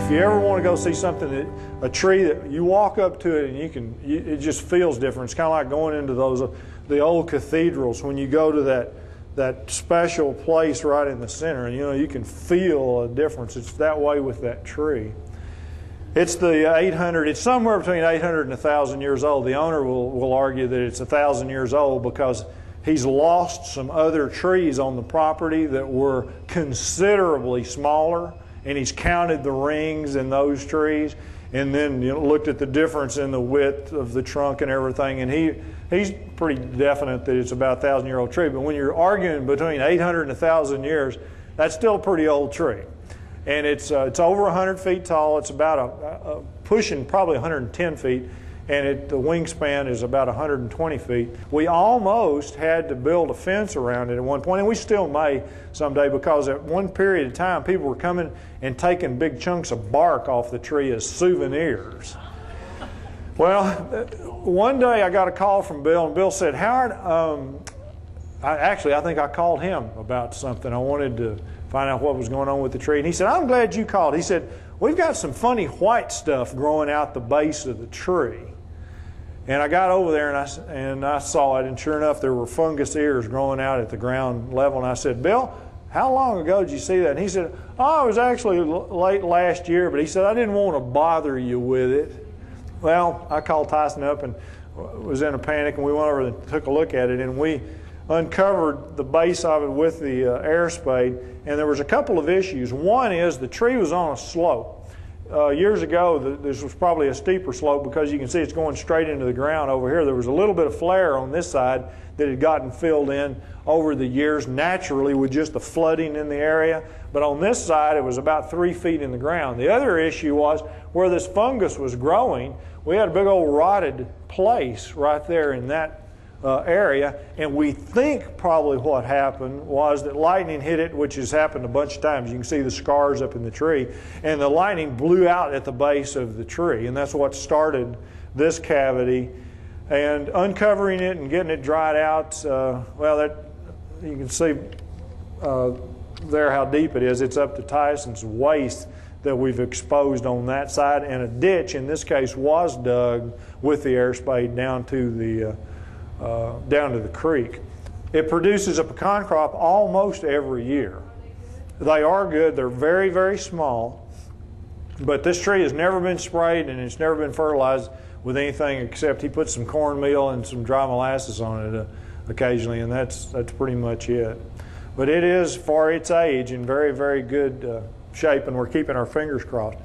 If you ever want to go see something, a tree that you walk up to it and it just feels different. It's kind of like going into the old cathedrals when you go to that special place right in the center, and you can feel a difference. It's that way with that tree. It's it's somewhere between 800 and 1,000 years old. The owner will argue that it's 1,000 years old because he's lost some other trees on the property that were considerably smaller, and he's counted the rings in those trees, and then looked at the difference in the width of the trunk and everything, and he's pretty definite that it's about a 1,000-year-old tree. But when you're arguing between 800 and 1,000 years, that's still a pretty old tree. And it's over 100 feet tall. It's about pushing probably 110 feet, and the wingspan is about 120 feet. We almost had to build a fence around it at one point, and we still may someday, because at one period of time people were coming and taking big chunks of bark off the tree as souvenirs. Well, one day I got a call from Bill, and Bill said, "Howard, I think I called him about something. I wanted to find out what was going on with the tree." And he said, "I'm glad you called." He said, "We've got some funny white stuff growing out the base of the tree." And I got over there and I saw it, and sure enough, there were fungus ears growing out at the ground level. And I said, "Bill, how long ago did you see that?" And he said, "Oh, it was actually late last year," but he said, "I didn't want to bother you with it." Well, I called Tyson up and was in a panic, and we went over and took a look at it, and we uncovered the base of it with the air spade, and there was a couple of issues. One is the tree was on a slope. Years ago, this was probably a steeper slope, because you can see it's going straight into the ground over here. There was a little bit of flare on this side that had gotten filled in over the years naturally with just the flooding in the area. But on this side, it was about 3 feet in the ground. The other issue was where this fungus was growing, we had a big old rotted place right there in that area, and we think probably what happened was that lightning hit it, which has happened a bunch of times. You can see the scars up in the tree, and the lightning blew out at the base of the tree, and that's what started this cavity. And uncovering it and getting it dried out, you can see there how deep it is. It's up to Tyson's waist that we've exposed on that side, and a ditch in this case was dug with the air spade down to the creek. It produces a pecan crop almost every year. They are good. They're very, very small, but this tree has never been sprayed and it's never been fertilized with anything except he puts some cornmeal and some dry molasses on it occasionally, and that's pretty much it. But it is, for its age, in very, very good shape, and we're keeping our fingers crossed.